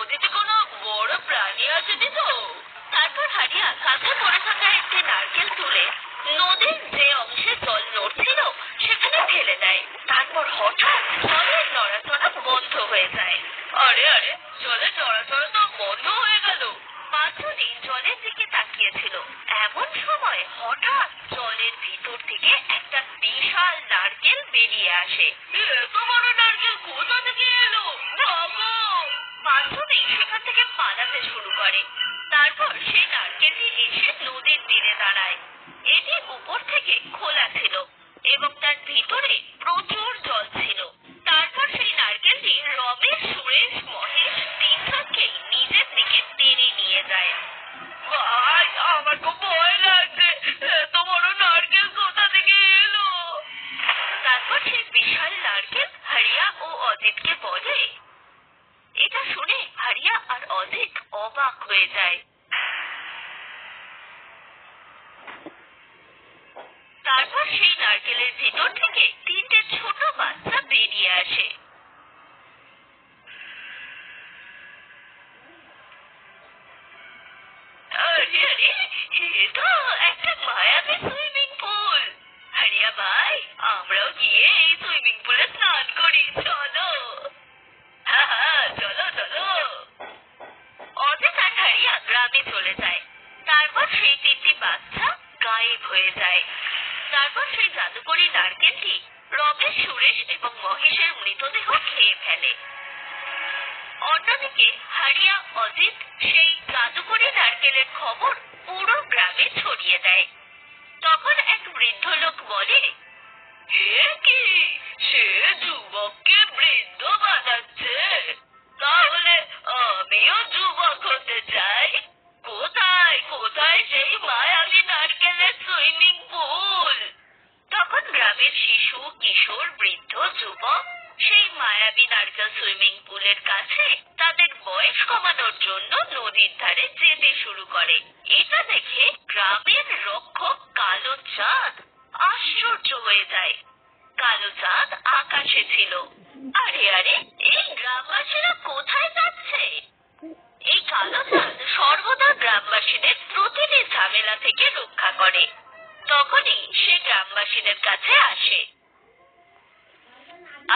নদীতে কোনো বড় প্রাণী আসেনি তো? তারপর হারিয়া কাঁধে পড়ে থাকা একটি নারকেল তুলে নদীর যে অংশে জল নড়ছিল সেখানে ফেলে দেয়। তারপর হঠাৎ জলের নড়াচড়া বন্ধ হয়ে যায়। আরে আরে, জলের নড়াচড়া তো বন্ধ হয়ে গেল। মাছুনি জলের দিকে তাকিয়েছিল। এমন সময় হঠাৎ জলের ভিতর থেকে একটা বিশাল নারকেল বেরিয়ে আসে। এত বড় নারকেল কোথা থেকে এলো? ভাগো! মাছুনি সেখান থেকে পালাতে শুরু করে। তারপর সেই নারকেলটি এসে নদীর তীরে দাঁড়ায়। এটি উপর থেকে খোলা ছিল এবং তার ভিতরে প্রচুর জল ছিল। তারপর সেই নারকেলটি রমেশ, সুরেশ, মহেশ তিনজনকেই নিজের দিকে টেনে নিয়ে যায়। ভাই, আমার খুব ভয় লাগছে। এত বড় নারকেল কোথা থেকে এলো? তারপর সেই বিশাল নারকেল হারিয়া ও অজিতকে বলে। এটা শুনে হারিয়া আর অজিত অবাক হয়ে যায়। তারপর সেই নারকেলের ভিতর থেকে তিনটে ছোট বাচ্চা বেরিয়ে আসে। আরে আরে, এটা একটা মায়াবী সুইমিং পুল। হারিয়া ভাই, আমরাও গিয়ে এই সুইমিং পুলে স্নান করি, চলো। হ্যাঁ হ্যাঁ, চলো চলো। অজিত আর হারিয়া গ্রামে চলে যায়। তারপর সেই তিনটি বাচ্চা গায়েব হয়ে যায়। তারপর সেই জাদুকরি নারকেলটি রমেশ, সুরেশ এবং মহেশের মৃতদেহ খেয়ে ফেলে। অন্যদিকে হারিয়া অজিত সেই জাদুকরি নারকেলের খবর পুরো গ্রামে ছড়িয়ে দেয়। তখন এক বৃদ্ধ লোক বলে, এ কি, সে যুবককে বৃদ্ধ বানাচ্ছে? তাহলে আমিও যুবক হতে চাই। কোথায় কোথায় সেই মায়াবী নারকেলের সুইমিং পুল? তখন গ্রামের শিশু, কিশোর, বৃদ্ধ, যুবক সেই মায়াবী নারকেল সুইমিং পুলের কাছে তাদের বয়স কমানোর জন্য নদীর ধারে যেতে শুরু করে। এটা দেখে গ্রামের রক্ষক কালো চাঁদ আশ্চর্য হয়ে যায়। কালো চাঁদ আকাশে ছিল। আরে আরে, এই গ্রামবাসীরা কোথায় যাচ্ছে? এই কালো চাঁদ সর্বদা গ্রামবাসীদের প্রতিটি ঝামেলা থেকে রক্ষা করে। তখনই সে গ্রামবাসীদের কাছে আসে।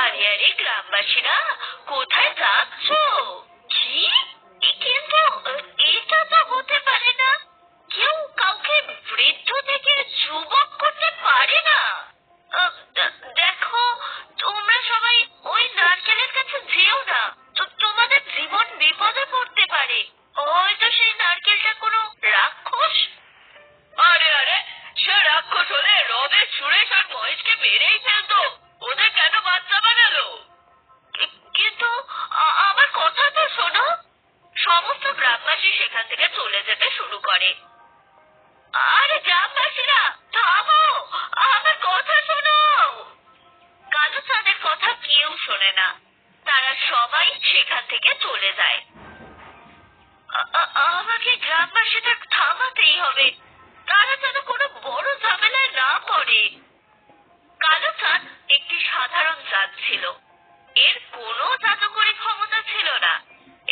আরে আরে গ্রামবাসীরা, কোথায় যাচ্ছ? কি? কিন্তু এটা তো হতে পারে না। কেউ কাউকে বৃদ্ধ থেকে যুবক করতে পারে না। দেখো, তোমরা সবাই ওই নারকেলের কাছে যেও না। তোমাদের জীবন বিপদে পড়তে পারে। হয়তো সেই নারকেলটা কোনো রাক্ষস। আরে আরে, সে রাক্ষস হলে রমেশ, সুরেশ আর মহেশকে মেরেই ফেলতো। ওদের কেন বাচ্চা বানালো? কিন্তু আমার কথা তো শোনো। সমস্ত গ্রামবাসী সেখান থেকে চলে যেতে শুরু করে। আরে গ্রামবাসীরা, থামো, আমার কথা শোনো। কালো চাঁদের কথা কেউ শোনে না। তারা সবাই সেখান থেকে চলে যায়। আমাকে গ্রামবাসীদের থামাতেই হবে। তারা যেন কোনো বড় ঝামেলায় না পড়ে। কালো চাঁদ একটি সাধারণ চাঁদ ছিল। এর কোনো জাদুকরী ক্ষমতা ছিল না।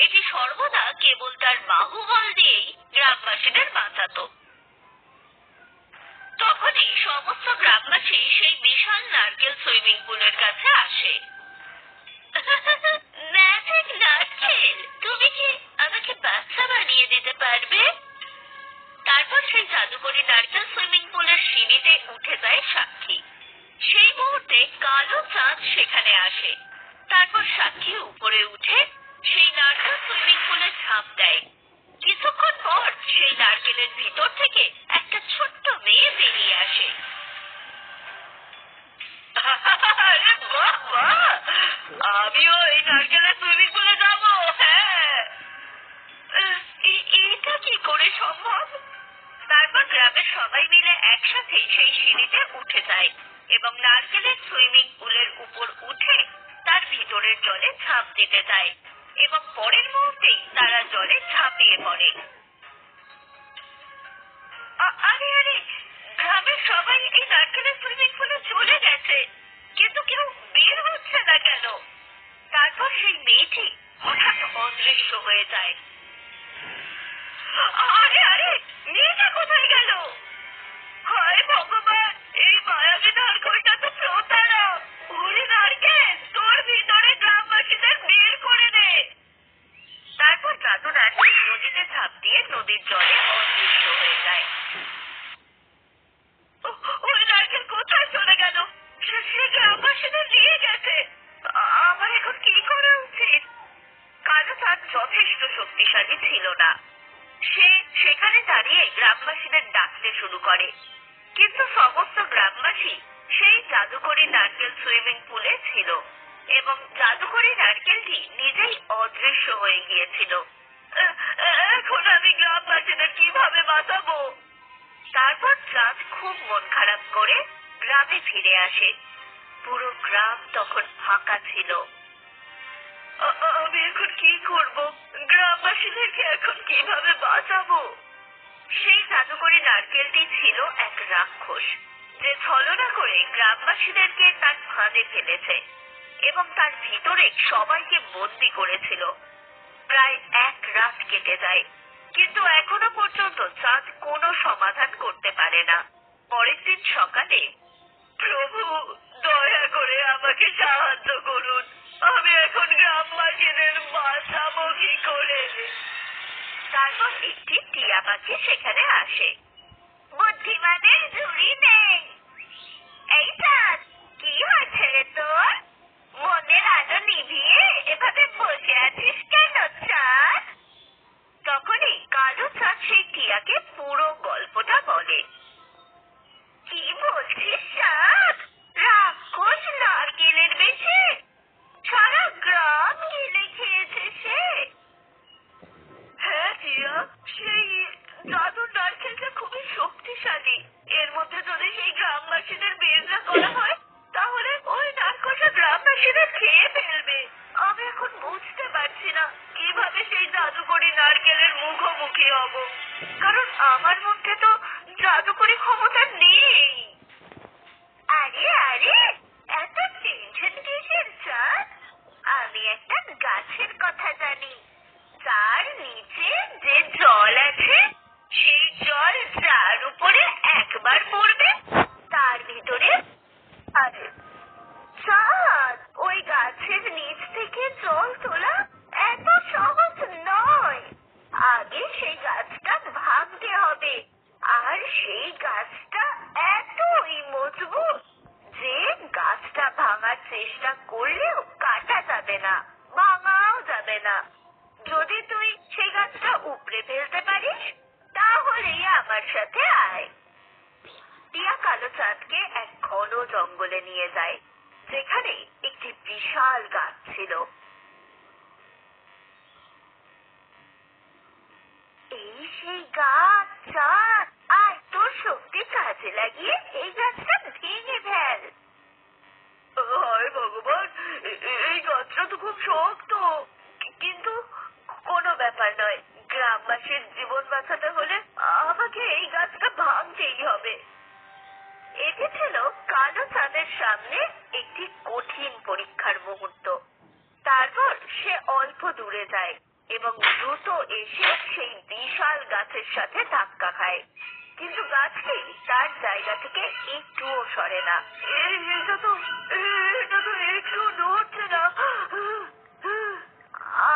এটি সর্বদা কেবল তার বাহুবল দিয়েই গ্রামবাসীদের বাঁচাত। তখনই সমস্ত গ্রামবাসী সেই বিশাল নারকেল সুইমিং পুলের কাছে আসে। ম্যাজিক নারকেল, তুমি কি আমাকে বাচ্চা বানিয়ে দিতে পারবে? তারপর সেই জাদুকরি নারকেল সুইমিং পুলের সিঁড়িতে উঠে যায় সাক্ষী। সেই মুহূর্তে কালো চাঁদ সেখানে আসে। তারপর সাক্ষী উপরে উঠে সেই নারকেল সুইমিং পুলে ঝাঁপ দেয়। কিছুক্ষণ পর সেই নারকেলের ভিতর থেকে একটা ছোট্ট মেয়ে বেরিয়ে আসে। আরে বাহ বাহ, আমিও এই নারকেলের সুইমিং পুলে যাবো। হ্যাঁ, এটা কি করে সম্ভব? তারপর গ্রামের সবাই মিলে একসাথে সেই সিঁড়িতে উঠে যায় এবং নারকেলের সুইমিং পুলের উপর উঠে তার ভিতরের জলে ঝাঁপ দিতে যায় এবং পরের মুহূর্তেই তারা জলে ঝাঁপিয়ে পড়ে। আরে আরে, গ্রামের সবাই এই নারকেলের সুইমিং পুলে চলে গেছে, কিন্তু কেউ বের হচ্ছে না কেন? তারপর সেই মেয়েটি হঠাৎ অদৃশ্য হয়ে যায়। আরে আরে, মেয়েটা কোথায় গেল? হায় ভগবান, এই মায়াবী নারকেলটা তো প্রতারক। ওরে নারকেল, তোর ভিতরে গ্রামবাসীদের বের করে দে। তারপর জাদু নারকেল নদীতে ঝাঁপ দিয়ে নদীর জলে অদৃশ্য হয়ে যায়। ওই নারকেল কোথায় চলে গেল? সে গ্রামবাসীদের নিয়ে গেছে। আমার এখন কি করা উচিত? কালো চাঁদ যথেষ্ট শক্তিশালী ছিল না। সে সেখানে দাঁড়িয়ে গ্রামবাসীদের ডাকতে শুরু করে, কিন্তু সমস্ত গ্রামবাসী সেই জাদুকরী নারকেল সুইমিং পুলে ছিল এবং জাদুকরী নারকেলটি নিজেই অদৃশ্য হয়ে গিয়েছিল। এখন আমি গ্রামবাসীদের কিভাবে বাঁচাবো? তারপর চাঁদ খুব মন খারাপ করে গ্রামে ফিরে আসে। পুরো গ্রাম তখন ফাঁকা ছিল। আমি এখন কি করব? গ্রামবাসীদেরকে এখন কিভাবে বাঁচাবো? সেই জাদুকরী নারকেলটি ছিল এক রাক্ষস, যে ছলনা করে গ্রামবাসীদেরকে তার ফাঁদে ফেলেছে এবং তার ভিতরে সবাইকে বন্দী করেছিল। প্রায় এক রাত কেটে যায়, কিন্তু এখনো পর্যন্ত চাঁদ কোনো সমাধান করতে পারে না। পরের দিন সকালে, প্রভু দয়া করে আমাকে সাহায্য করুন, আমি এখন গ্রামবাসীদের বাঁচাবো কি করে? তারপর একটি টিয়া পাখি সেখানে আসে। বুদ্ধিমানের ঝুড়ি নেই। এই চাঁদ, কি হয়েছে রে তোর? মনের আলো নিভিয়ে এভাবে বসে আছিস কেন চাঁদ? তখনই কালো চাঁদ সেই টিয়াকে পুরো গল্পটা বলে। কি বলছিস চাঁদ? রাক্ষস নারকেলের বেশে সারা গ্রাম গিলে খেয়েছে সে? হ্যাঁ টিয়া, সেই জাদুর নারকেলটা খুবই শক্তিশালী। এর মধ্যে যদি সেই গ্রামবাসীদের বের না করা হয়, তাহলে ওই নারকেলটা গ্রামবাসীদের খেয়ে ফেলবে। আমি এখন বুঝতে পারছি না কিভাবে সেই জাদুকরী নারকেলের মুখোমুখি হব, কারণ আমার মধ্যে তো জাদুকরী ক্ষমতা নেই। আরে আরে, এত টেনশন কিসের চাঁদ? আমি একটা গাছের কথা জানি, তার নিচে যে জল আছে, সেই জল যার উপরে একবার পড়বে তার ভিতরে। আরে চাঁদ, ওই গাছের নিচ থেকে জল তোলা এত সহজ নয়। আগে সেই গাছটা ভাঙতে হবে, আর সেই গাছটা এতই মজবুত যে গাছটা ভাঙার চেষ্টা করলেও কাটা যাবে না, ভাঙাও যাবে না। যদি তুই সেই গাছটা উপড়ে ফেলতে পারিস, তাহলেই আমার সাথে আয়। টিয়া কালো চাঁদকে এক ঘন জঙ্গলে নিয়ে যায়, যেখানে একটি বিশাল গাছ ছিল। এই সেই গাছ চাঁদ, আয় তোর শক্তি কাজে লাগিয়ে এই গাছটা ভেঙে ফেল। হায় ভগবান, এই গাছটা তো খুব শক্ত, কিন্তু কোনো ব্যাপার নয়। গ্রামবাসীর জীবন বাঁচাতে হলে আমাকে এই গাছটা ভাঙতেই হবে। এটি ছিল কালো চাঁদের সামনে একটি কঠিন পরীক্ষার মুহূর্ত। তারপর সে অল্প দূরে যায় এবং দ্রুত এসে সেই বিশাল গাছের সাথে ধাক্কা খায়, কিন্তু গাছটি তার জায়গা থেকে একটুও সরে না। এটা তো একটু নড়ছে না।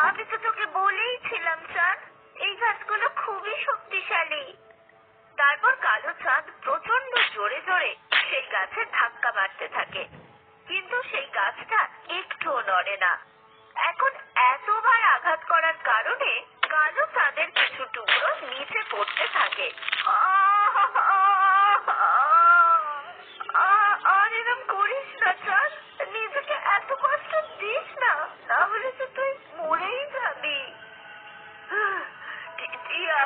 আমি তো তোকে বলেইছিলাম চাঁদ, এই গাছগুলো খুবই শক্তিশালী। তারপর কালো চাঁদ প্রচন্ড জোরে জোরে সেই গাছে ধাক্কা মারতে থাকে, কিন্তু সেই গাছটা একটুও নড়ে না। এখন এতবার আঘাত করার কারণে কালো চাঁদের কিছু টুকরো নিচে পড়তে থাকে। আর এরম করিস না চাঁদ, নিজেকে এত কষ্ট দিস না, তাহলে তো তুই মরেই যাবি। টিয়া,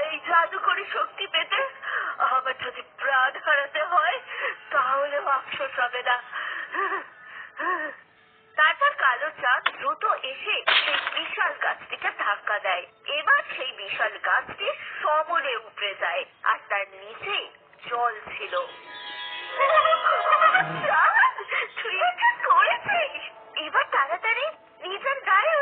এই জাদুকরী শক্তি পেতে আমার যদি প্রাণ হারাতে হয়, তাহলে আফসোস হবে না। তারপর কালো চাঁদ দ্রুত এসে সেই বিশাল গাছটিকে ধাক্কা দেয়। এবার সেই বিশাল গাছটি সমূলে উপড়ে যায়, আর তার নিচে জল ছিল। তুই এটা করেছিস? এবার তাড়াতাড়ি নিজের গায়ে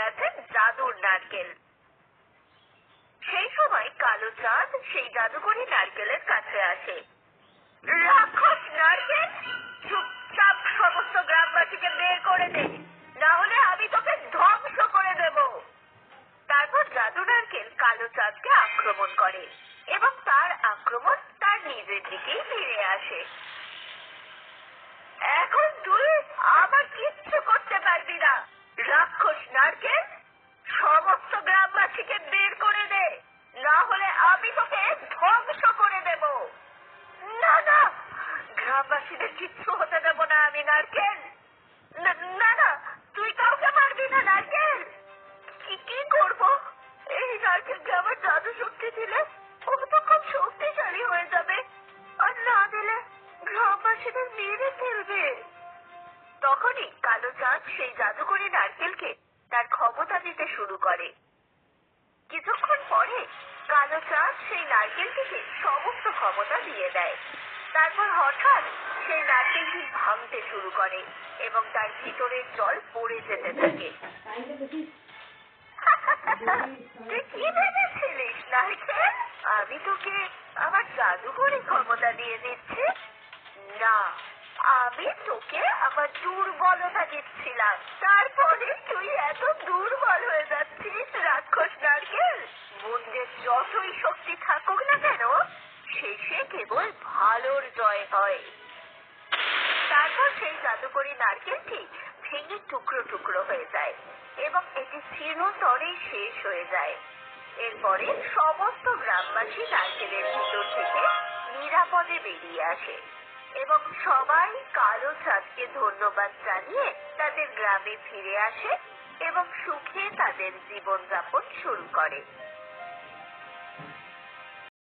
আছে জাদুর নারকেল। সেই সময় কালো চাঁদ সেই জাদুকরি নারকেলের কাছে আসে। রাক্ষস নারকেল, চুপচাপ সমস্ত গ্রামবাসীকে বের করে দে, না হলে আমি তোকে ধ্বংস করে দেব। তারপর জাদু নারকেল কালো চাঁদকে আক্রমণ করে এবং তার আক্রমণ তার নিজের দিকেই ফিরে আসে। এখন তুই আমার কিচ্ছু করতে পারবি না, রাক্ষস নারকেল। সমস্ত গ্রামবাসীকে বের করে দে, না হলে আমি তোকে ধ্বংস করে দেব। না না, গ্রামবাসীদের কিচ্ছু হতে দেব না আমি নারকেল। না না, তুই কাউকে মারবি না নারকেল। কি করবো? এই নারকেলকে আমার জাদু শক্তি দিলে ও তো খুব শক্তিশালী হয়ে যাবে, আর না দিলে গ্রামবাসীদের মেরে ফেলবে। তখনই কালো চাঁদ সেই জাদুকরি নারকেলকে তার ক্ষমতা দিতে শুরু করে। কিছুক্ষণ পরে কালো চাঁদ সেই নারকেলটিকে সমস্ত ক্ষমতা দিয়ে দেয়। তারপর হঠাৎ সেই নারকেলটি ভাঙতে শুরু করে এবং তার ভিতরের জল পড়ে যেতে থাকে। তুই কি ভেবেছিলিস নারকেল? আমি তোকে আমার জাদুকরি ক্ষমতা দিয়ে দিচ্ছি? না, আমি তোকে আমার দুর্বলতা দিচ্ছিলাম। তারপরে তুই এত দুর্বল হয়ে যাচ্ছিস রাক্ষস নারকেল। মন্দের যতই শক্তি থাকুক না কেন, শেষে কেবল ভালোর জয় হয়। তারপর সেই জাদুকরি নারকেলটি ভেঙে টুকরো টুকরো হয়ে যায় এবং এটি চিরতরেই শেষ হয়ে যায়। এরপরে সমস্ত গ্রামবাসী নারকেলের ভিতর থেকে নিরাপদে বেরিয়ে আসে এবং সবাই কালো চাঁদকে ধন্যবাদ জানিয়ে তাদের গ্রামে ফিরে আসে এবং সুখে তাদের জীবনযাপন শুরু করে।